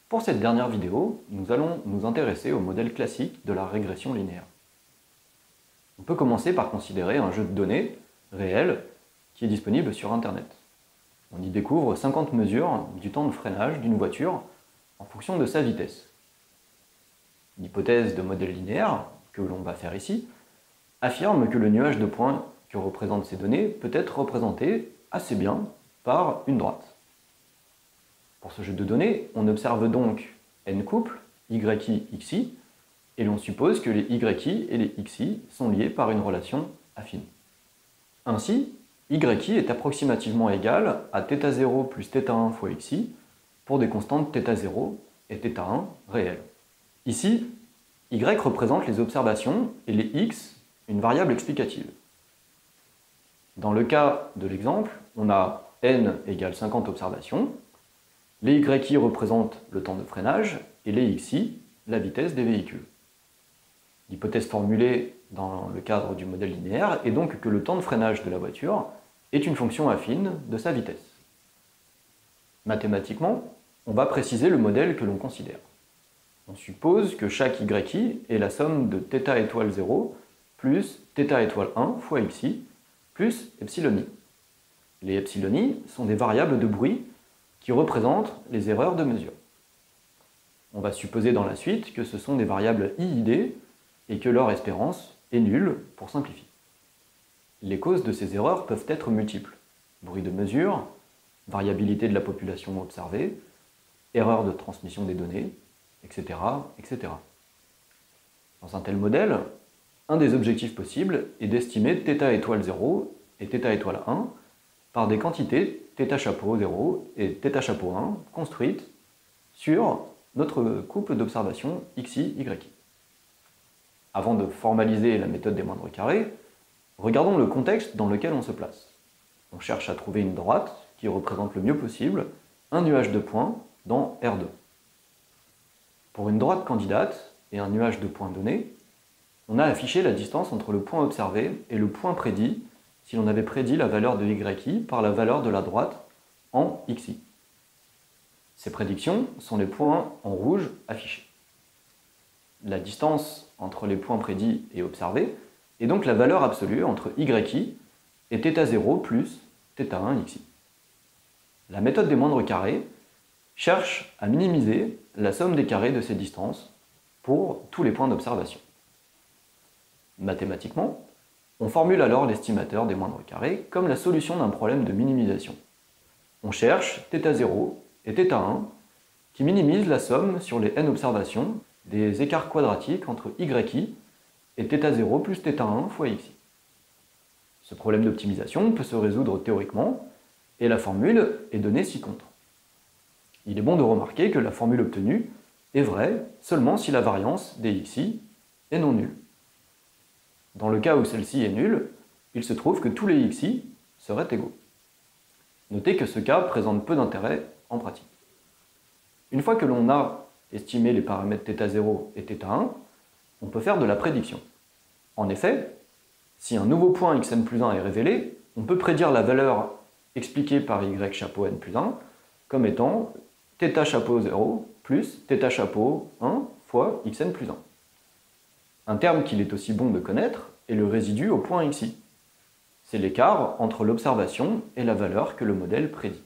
Pour cette dernière vidéo, nous allons nous intéresser au modèle classique de la régression linéaire. On peut commencer par considérer un jeu de données réel qui est disponible sur Internet. On y découvre 50 mesures du temps de freinage d'une voiture en fonction de sa vitesse. L'hypothèse de modèle linéaire, que l'on va faire ici, affirme que le nuage de points que représentent ces données peut être représenté assez bien par une droite. Pour ce jeu de données, on observe donc n couples, yi, xi, et l'on suppose que les yi et les xi sont liés par une relation affine. Ainsi, yi est approximativement égal à θ0 plus θ1 fois xi pour des constantes θ0 et θ1 réelles. Ici, y représente les observations et les x une variable explicative. Dans le cas de l'exemple, on a n égale 50 observations, les yi représentent le temps de freinage et les xi la vitesse des véhicules. L'hypothèse formulée dans le cadre du modèle linéaire est donc que le temps de freinage de la voiture est une fonction affine de sa vitesse. Mathématiquement, on va préciser le modèle que l'on considère. On suppose que chaque yi est la somme de θ étoile 0 plus θ étoile 1 fois xi plus epsilon i. Les epsilon i sont des variables de bruit qui représentent les erreurs de mesure. On va supposer dans la suite que ce sont des variables iid et que leur espérance est nulle pour simplifier. Les causes de ces erreurs peuvent être multiples. Bruit de mesure, variabilité de la population observée, erreur de transmission des données, etc., etc. Dans un tel modèle, un des objectifs possibles est d'estimer θ étoile 0 et θ étoile 1 par des quantités θ chapeau 0 et θ chapeau 1 construites sur notre couple d'observations xi, yi. Avant de formaliser la méthode des moindres carrés, regardons le contexte dans lequel on se place. On cherche à trouver une droite qui représente le mieux possible un nuage de points dans R2. Pour une droite candidate et un nuage de points donné, on a affiché la distance entre le point observé et le point prédit si l'on avait prédit la valeur de yi par la valeur de la droite en xi. Ces prédictions sont les points en rouge affichés. La distance entre les points prédits et observés est donc la valeur absolue entre yi et θ0 plus θ1 xi. La méthode des moindres carrés cherche à minimiser la somme des carrés de ces distances pour tous les points d'observation. Mathématiquement, on formule alors l'estimateur des moindres carrés comme la solution d'un problème de minimisation. On cherche θ0 et θ1 qui minimisent la somme sur les n observations des écarts quadratiques entre yi et θ0 plus θ1 fois xi. Ce problème d'optimisation peut se résoudre théoriquement et la formule est donnée ci-contre. Il est bon de remarquer que la formule obtenue est vraie seulement si la variance des xi est non nulle. Dans le cas où celle-ci est nulle, il se trouve que tous les xi seraient égaux. Notez que ce cas présente peu d'intérêt en pratique. Une fois que l'on a estimé les paramètres θ0 et θ1, on peut faire de la prédiction. En effet, si un nouveau point xn plus 1 est révélé, on peut prédire la valeur expliquée par y chapeau n plus 1 comme étant θ chapeau 0 plus θ chapeau 1 fois xn plus 1. Un terme qu'il est aussi bon de connaître est le résidu au point xi. C'est l'écart entre l'observation et la valeur que le modèle prédit.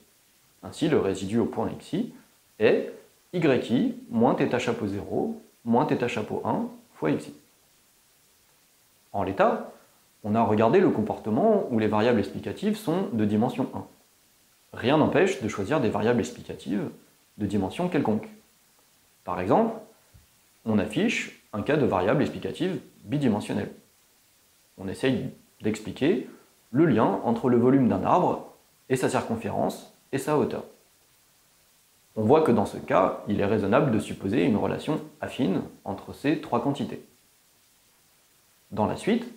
Ainsi, le résidu au point xi est yi moins θ chapeau 0 moins θ chapeau 1 fois xi. En l'état, on a regardé le comportement où les variables explicatives sont de dimension 1. Rien n'empêche de choisir des variables explicatives de dimension quelconque. Par exemple, on affiche un cas de variable explicative bidimensionnelle. On essaye d'expliquer le lien entre le volume d'un arbre et sa circonférence et sa hauteur. On voit que dans ce cas, il est raisonnable de supposer une relation affine entre ces trois quantités. Dans la suite,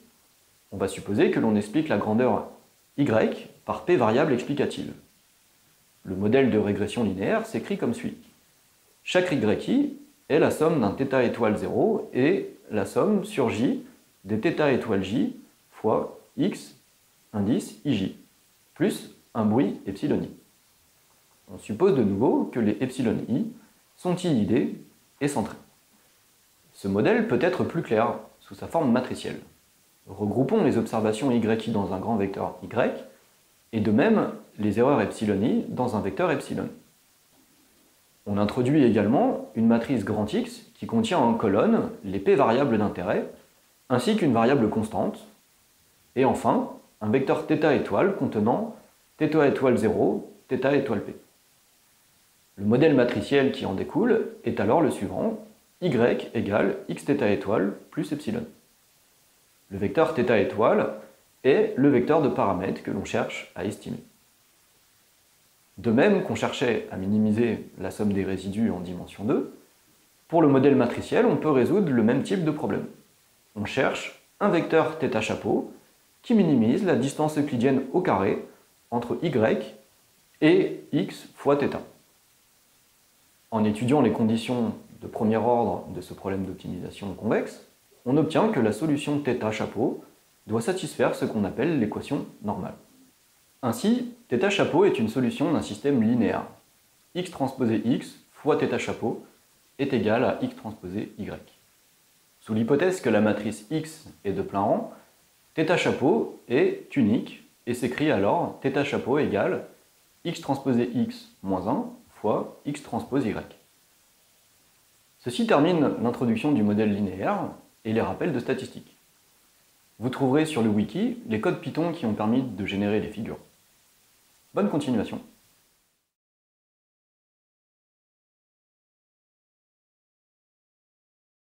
on va supposer que l'on explique la grandeur y par p variables explicatives. Le modèle de régression linéaire s'écrit comme suit. Chaque yi est la somme d'un θ étoile 0 et la somme sur j des θ étoile j fois x indice ij, plus un bruit epsilon i. On suppose de nouveau que les epsilon i sont illidés et centrés. Ce modèle peut être plus clair sous sa forme matricielle. Regroupons les observations yi dans un grand vecteur y, et de même les erreurs epsilon i dans un vecteur epsilon. On introduit également une matrice grand X qui contient en colonne les p variables d'intérêt, ainsi qu'une variable constante, et enfin un vecteur θ étoile contenant θ étoile 0, θ étoile p. Le modèle matriciel qui en découle est alors le suivant, y égale xθ étoile plus epsilon. Le vecteur θ étoile est le vecteur de paramètres que l'on cherche à estimer. De même qu'on cherchait à minimiser la somme des résidus en dimension 2, pour le modèle matriciel, on peut résoudre le même type de problème. On cherche un vecteur θ chapeau qui minimise la distance euclidienne au carré entre y et x fois θ. En étudiant les conditions de premier ordre de ce problème d'optimisation convexe, on obtient que la solution θ chapeau doit satisfaire ce qu'on appelle l'équation normale. Ainsi, θ chapeau est une solution d'un système linéaire. X transposé x fois θ chapeau est égal à x transposé y. Sous l'hypothèse que la matrice X est de plein rang, θ chapeau est unique et s'écrit alors θ chapeau égale x transposé x moins 1 fois x transpose y. Ceci termine l'introduction du modèle linéaire et les rappels de statistiques. Vous trouverez sur le wiki les codes Python qui ont permis de générer les figures. Bonne continuation!